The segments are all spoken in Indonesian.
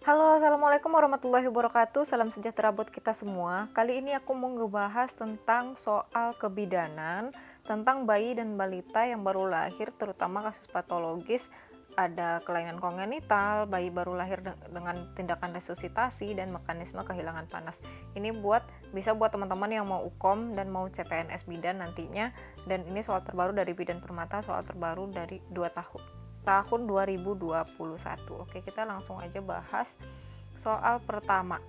Halo, assalamualaikum warahmatullahi wabarakatuh. Salam sejahtera buat kita semua. Kali ini aku mau ngebahas tentang soal kebidanan, tentang bayi dan balita yang baru lahir, terutama kasus patologis, ada kelainan kongenital, bayi baru lahir dengan tindakan resusitasi dan mekanisme kehilangan panas. Ini bisa buat teman-teman yang mau UKOM dan mau CPNS bidan nantinya. Dan ini soal terbaru dari Bidan Permata, soal terbaru dari 2 tahun 2021. Oke, kita langsung aja bahas soal pertama.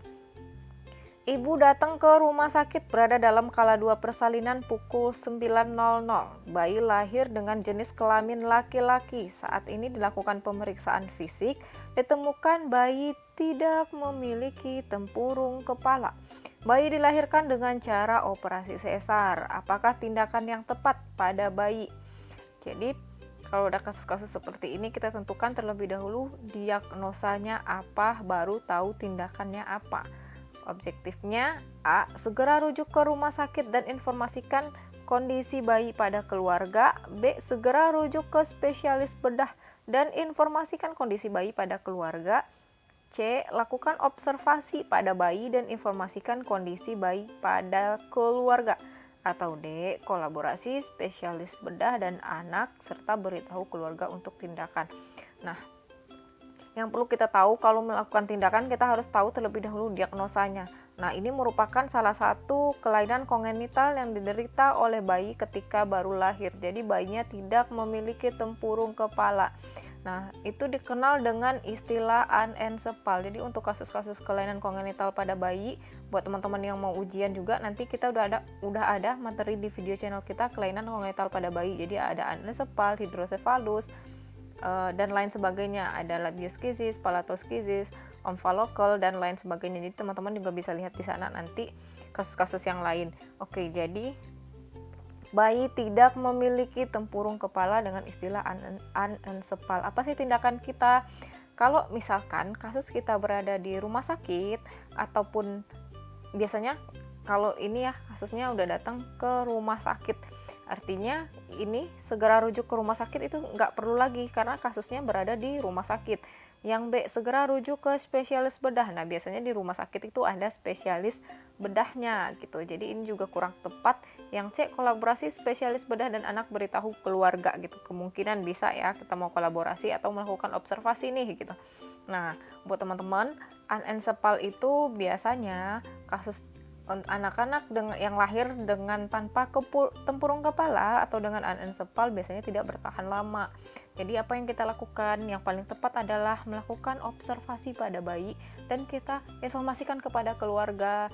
Ibu datang ke rumah sakit berada dalam kala 2 persalinan pukul 9.00. Bayi lahir dengan jenis kelamin laki-laki. Saat ini dilakukan pemeriksaan fisik. Ditemukan bayi tidak memiliki tempurung kepala. Bayi dilahirkan dengan cara operasi sesar. Apakah tindakan yang tepat pada bayi? Jadi kalau ada kasus-kasus seperti ini, kita tentukan terlebih dahulu diagnosanya apa, baru tahu tindakannya apa. Objektifnya A. Segera rujuk ke rumah sakit dan informasikan kondisi bayi pada keluarga. B. Segera rujuk ke spesialis bedah dan informasikan kondisi bayi pada keluarga. C. Lakukan observasi pada bayi dan informasikan kondisi bayi pada keluarga. Atau D. Kolaborasi spesialis bedah dan anak serta beritahu keluarga untuk tindakan. Nah, yang perlu kita tahu kalau melakukan tindakan, kita harus tahu terlebih dahulu diagnosanya. Nah, ini merupakan salah satu kelainan kongenital yang diderita oleh bayi ketika baru lahir. Jadi bayinya tidak memiliki tempurung kepala. Nah, itu dikenal dengan istilah anencepal. Jadi untuk kasus-kasus kelainan kongenital pada bayi, buat teman-teman yang mau ujian juga, nanti kita udah ada materi di video channel kita kelainan kongenital pada bayi. Jadi ada anencepal, hidrosefalus, dan lain sebagainya. Ada labioskisis, palatoskisis, omphalocal dan lain sebagainya. Jadi teman-teman juga bisa lihat di sana nanti kasus-kasus yang lain. Oke, jadi bayi tidak memiliki tempurung kepala dengan istilah anencepal. Apa sih tindakan kita? Kalau misalkan kasus kita berada di rumah sakit ataupun biasanya kalau ini ya kasusnya udah datang ke rumah sakit, artinya ini segera rujuk ke rumah sakit itu nggak perlu lagi karena kasusnya berada di rumah sakit. Yang B, segera rujuk ke spesialis bedah. Nah, biasanya di rumah sakit itu ada spesialis bedahnya gitu. Jadi ini juga kurang tepat. Yang C, kolaborasi spesialis bedah dan anak beritahu keluarga gitu. Kemungkinan bisa ya kita mau kolaborasi atau melakukan observasi nih gitu. Nah, buat teman-teman, anencepal itu biasanya kasus anak-anak yang lahir dengan tanpa tempurung kepala atau dengan anencepal biasanya tidak bertahan lama. Jadi apa yang kita lakukan? Yang paling tepat adalah melakukan observasi pada bayi dan kita informasikan kepada keluarga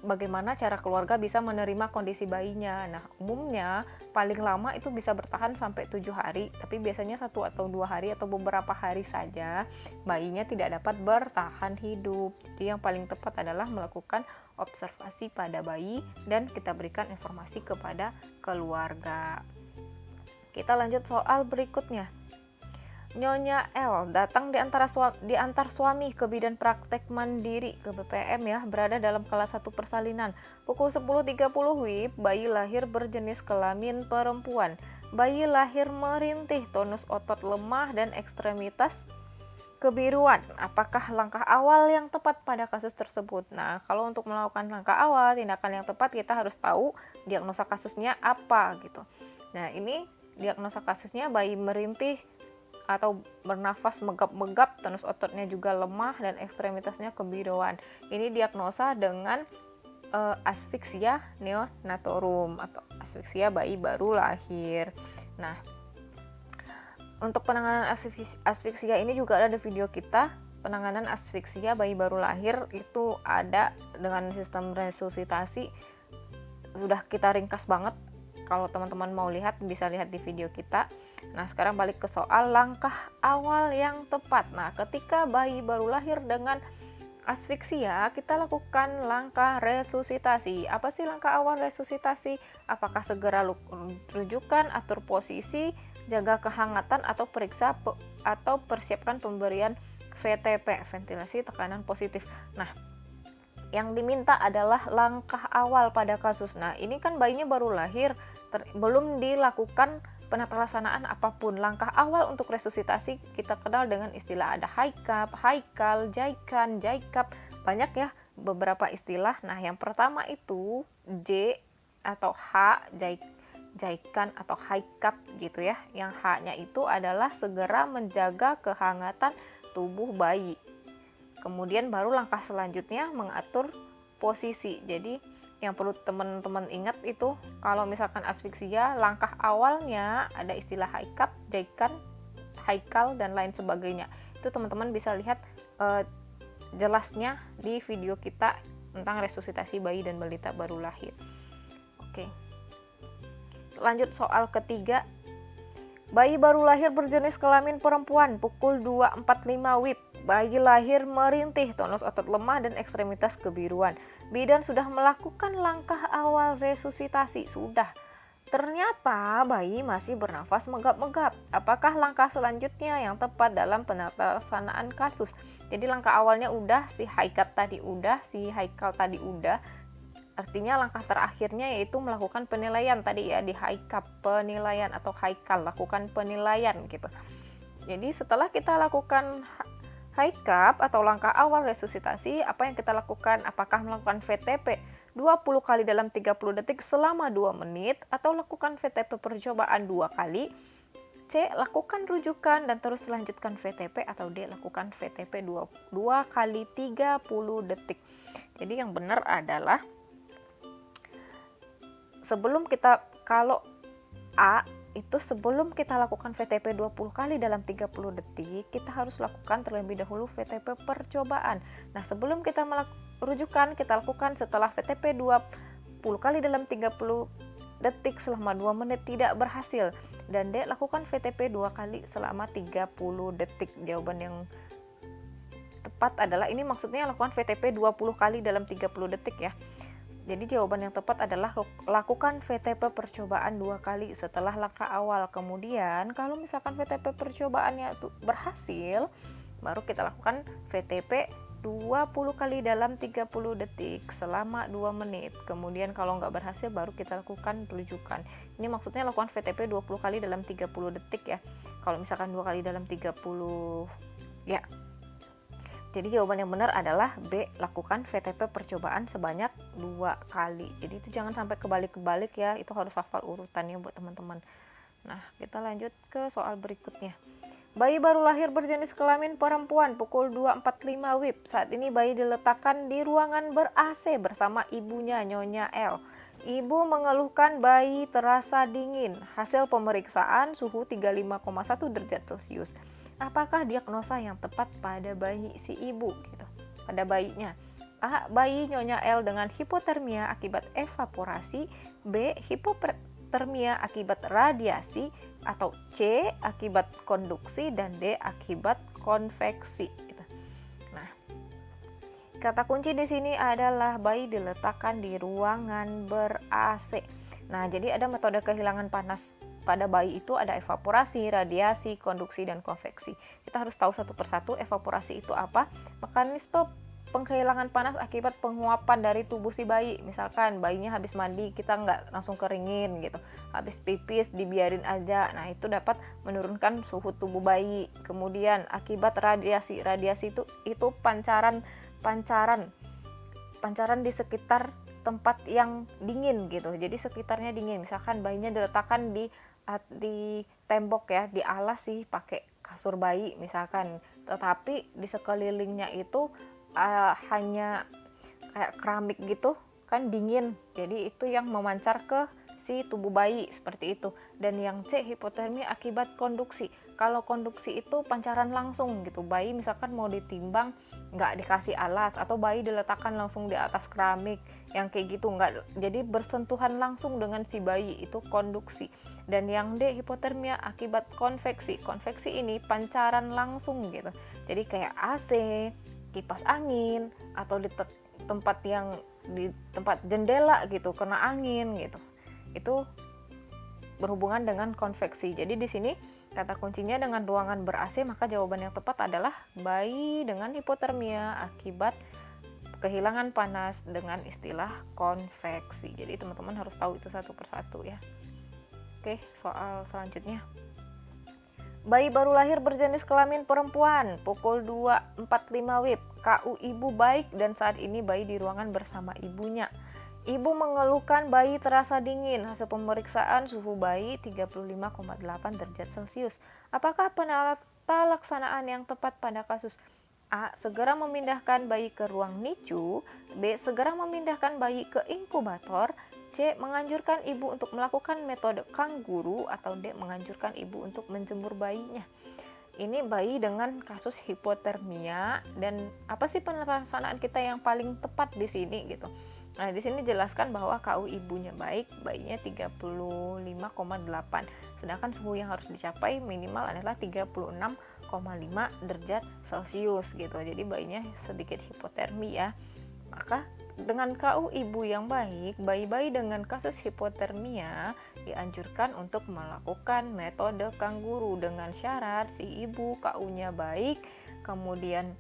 bagaimana cara keluarga bisa menerima kondisi bayinya. Nah, umumnya paling lama itu bisa bertahan sampai 7 hari, tapi biasanya 1 atau 2 hari atau beberapa hari saja bayinya tidak dapat bertahan hidup. Jadi yang paling tepat adalah melakukan observasi pada bayi dan kita berikan informasi kepada keluarga. Kita lanjut soal berikutnya. Nyonya L datang diantar suami ke bidan praktek mandiri ke BPM ya, berada dalam kelas 1 persalinan. Pukul 10.30 WIB, bayi lahir berjenis kelamin perempuan. Bayi lahir merintih, tonus otot lemah dan ekstremitas kebiruan. Apakah langkah awal yang tepat pada kasus tersebut? Nah, kalau untuk melakukan langkah awal, tindakan yang tepat kita harus tahu diagnosa kasusnya apa gitu. Nah, ini diagnosa kasusnya bayi merintih atau bernafas megap-megap, tonus ototnya juga lemah dan ekstremitasnya kebiruan. Ini diagnosa dengan asfiksia neonatorum atau asfiksia bayi baru lahir. Nah, untuk penanganan asfiksia ini juga ada di video kita. Penanganan asfiksia bayi baru lahir itu ada dengan sistem resusitasi. Sudah kita ringkas banget. Kalau teman-teman mau lihat bisa lihat di video kita. Nah, sekarang balik ke soal langkah awal yang tepat. Nah, ketika bayi baru lahir dengan asfiksia, kita lakukan langkah resusitasi. Apa sih langkah awal resusitasi? Apakah segera rujukan, atur posisi, jaga kehangatan atau periksa atau persiapkan pemberian VTP, ventilasi tekanan positif. Nah, yang diminta adalah langkah awal pada kasus. Nah, ini kan bayinya baru lahir, belum dilakukan pelaksanaan apapun. Langkah awal untuk resusitasi kita kenal dengan istilah ada haikap, haikal, jaikan, jaikap, banyak ya beberapa istilah. Nah, yang pertama itu J atau H, jaikan atau haikap gitu ya. Yang H-nya itu adalah segera menjaga kehangatan tubuh bayi. Kemudian baru langkah selanjutnya mengatur posisi. Jadi yang perlu teman-teman ingat itu kalau misalkan asfiksia, langkah awalnya ada istilah haikap, jaikan, haikal, dan lain sebagainya. Itu teman-teman bisa lihat jelasnya di video kita tentang resusitasi bayi dan balita baru lahir. Oke, lanjut soal ketiga. Bayi baru lahir berjenis kelamin perempuan, pukul 2.45 WIB. Bayi lahir merintih, tonus otot lemah dan ekstremitas kebiruan. Bidan sudah melakukan langkah awal resusitasi. Sudah. Ternyata bayi masih bernafas megap-megap. Apakah langkah selanjutnya yang tepat dalam pelaksanaan kasus? Jadi langkah awalnya udah, si haikal tadi udah, si haikal tadi udah. Artinya langkah terakhirnya yaitu melakukan penilaian tadi ya, di haikal penilaian atau haikal lakukan penilaian gitu. Jadi setelah kita lakukan haikap atau langkah awal resusitasi, apa yang kita lakukan? Apakah melakukan VTP 20 kali dalam 30 detik selama 2 menit atau lakukan VTP percobaan 2 kali? C. Lakukan rujukan dan terus lanjutkan VTP, atau D. Lakukan VTP 2 kali 30 detik. Jadi yang benar adalah sebelum kita, kalau A itu sebelum kita lakukan VTP 20 kali dalam 30 detik, kita harus lakukan terlebih dahulu VTP percobaan. Nah, sebelum kita rujukan, kita lakukan setelah VTP 20 kali dalam 30 detik selama 2 menit tidak berhasil. Dan D, lakukan VTP 2 kali selama 30 detik. Jawaban yang tepat adalah ini, maksudnya lakukan VTP 20 kali dalam 30 detik ya. Jadi jawaban yang tepat adalah lakukan VTP percobaan 2 kali setelah langkah awal. Kemudian kalau misalkan VTP percobaannya itu berhasil, baru kita lakukan VTP 20 kali dalam 30 detik selama 2 menit. Kemudian kalau nggak berhasil baru kita lakukan rujukan. Ini maksudnya lakukan VTP 20 kali dalam 30 detik ya. Kalau misalkan 2 kali dalam 30 ya. Jadi jawaban yang benar adalah B, lakukan VTP percobaan sebanyak 2 kali. Jadi itu jangan sampai kebalik-kebalik ya, itu harus hafal urutannya buat teman-teman. Nah, kita lanjut ke soal berikutnya. Bayi baru lahir berjenis kelamin perempuan, pukul 2.45 WIB. Saat ini bayi diletakkan di ruangan ber-AC bersama ibunya, Nyonya L. Ibu mengeluhkan bayi terasa dingin. Hasil pemeriksaan suhu 35,1 derajat Celcius. Apakah diagnosa yang tepat pada bayi si ibu gitu, pada bayinya? A. Bayi Nyonya L dengan hipotermia akibat evaporasi. B. Hipotermia akibat radiasi. Atau C. Akibat konduksi. Dan D. Akibat konveksi gitu. Nah, kata kunci di sini adalah bayi diletakkan di ruangan ber-AC. Nah, jadi ada metode kehilangan panas pada bayi itu, ada evaporasi, radiasi, konduksi, dan konveksi. Kita harus tahu satu persatu. Evaporasi itu apa? Mekanisme penghilangan panas akibat penguapan dari tubuh si bayi. Misalkan bayinya habis mandi, kita nggak langsung keringin gitu. Habis pipis, dibiarin aja. Nah, itu dapat menurunkan suhu tubuh bayi. Kemudian akibat radiasi. Radiasi itu pancaran di sekitar tempat yang dingin gitu. Jadi sekitarnya dingin. Misalkan bayinya diletakkan di tembok ya, di alas sih pakai kasur bayi misalkan, tetapi di sekelilingnya itu hanya kayak keramik gitu kan, dingin. Jadi itu yang memancar ke si tubuh bayi seperti itu. Dan yang C, hipotermia akibat konduksi. Kalau konduksi itu pancaran langsung gitu, bayi misalkan mau ditimbang nggak dikasih alas, atau bayi diletakkan langsung di atas keramik yang kayak gitu, nggak, jadi bersentuhan langsung dengan si bayi, itu konduksi. Dan yang D, hipotermia akibat konveksi. Konveksi ini pancaran langsung gitu, jadi kayak AC, kipas angin, atau di tempat jendela gitu kena angin gitu, itu berhubungan dengan konveksi. Jadi di sini kata kuncinya dengan ruangan ber-AC, maka jawaban yang tepat adalah bayi dengan hipotermia akibat kehilangan panas dengan istilah konveksi. Jadi teman-teman harus tahu itu satu persatu ya. Oke, soal selanjutnya. Bayi baru lahir berjenis kelamin perempuan, pukul 2.45 WIB. KU ibu baik dan saat ini bayi di ruangan bersama ibunya. Ibu mengeluhkan bayi terasa dingin. Hasil pemeriksaan suhu bayi 35,8 derajat Celcius. Apakah penata laksanaan yang tepat pada kasus? A. Segera memindahkan bayi ke ruang NICU. B. Segera memindahkan bayi ke inkubator. C. Menganjurkan ibu untuk melakukan metode kanguru. Atau D. Menganjurkan ibu untuk menjemur bayinya. Ini bayi dengan kasus hipotermia, dan apa sih pelaksanaan kita yang paling tepat di sini gitu. Nah, di sini jelaskan bahwa KU ibunya baik, bayinya 35,8. Sedangkan suhu yang harus dicapai minimal adalah 36,5 derajat Celcius gitu. Jadi bayinya sedikit hipotermi ya. Maka dengan KU ibu yang baik, bayi-bayi dengan kasus hipotermia dianjurkan untuk melakukan metode kanguru dengan syarat si ibu KU-nya baik, kemudian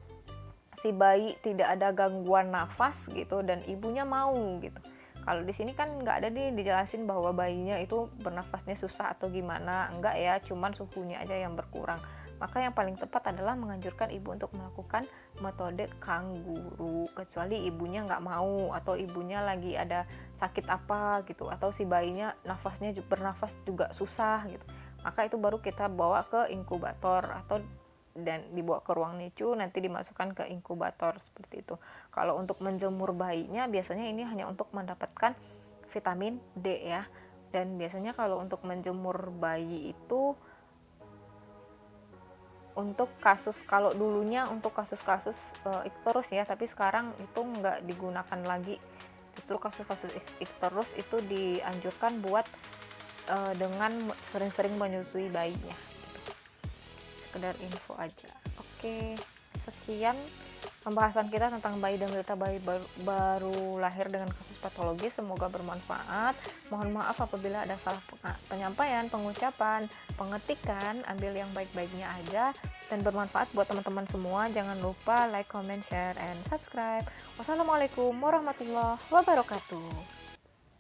si bayi tidak ada gangguan nafas gitu, dan ibunya mau gitu. Kalau di sini kan nggak ada nih dijelasin bahwa bayinya itu bernafasnya susah atau gimana, enggak ya, cuman suhunya aja yang berkurang. Maka yang paling tepat adalah menganjurkan ibu untuk melakukan metode kanguru, kecuali ibunya nggak mau atau ibunya lagi ada sakit apa gitu, atau si bayinya nafasnya bernafas juga susah gitu. Maka itu baru kita bawa ke inkubator atau dan dibawa ke ruang NICU, nanti dimasukkan ke inkubator seperti itu. Kalau untuk menjemur bayinya biasanya ini hanya untuk mendapatkan vitamin D ya. Dan biasanya kalau untuk menjemur bayi itu untuk kasus, kalau dulunya untuk kasus-kasus ikterus ya, tapi sekarang itu nggak digunakan lagi. Justru kasus-kasus ikterus itu dianjurkan buat dengan sering-sering menyusui bayinya. Sekedar info aja. Oke, sekian pembahasan kita tentang bayi dan balita bayi baru lahir dengan kasus patologis. Semoga bermanfaat. Mohon maaf apabila ada salah penyampaian, pengucapan, pengetikan. Ambil yang baik-baiknya aja dan bermanfaat buat teman-teman semua. Jangan lupa like, comment, share, and subscribe. Wassalamualaikum warahmatullahi wabarakatuh.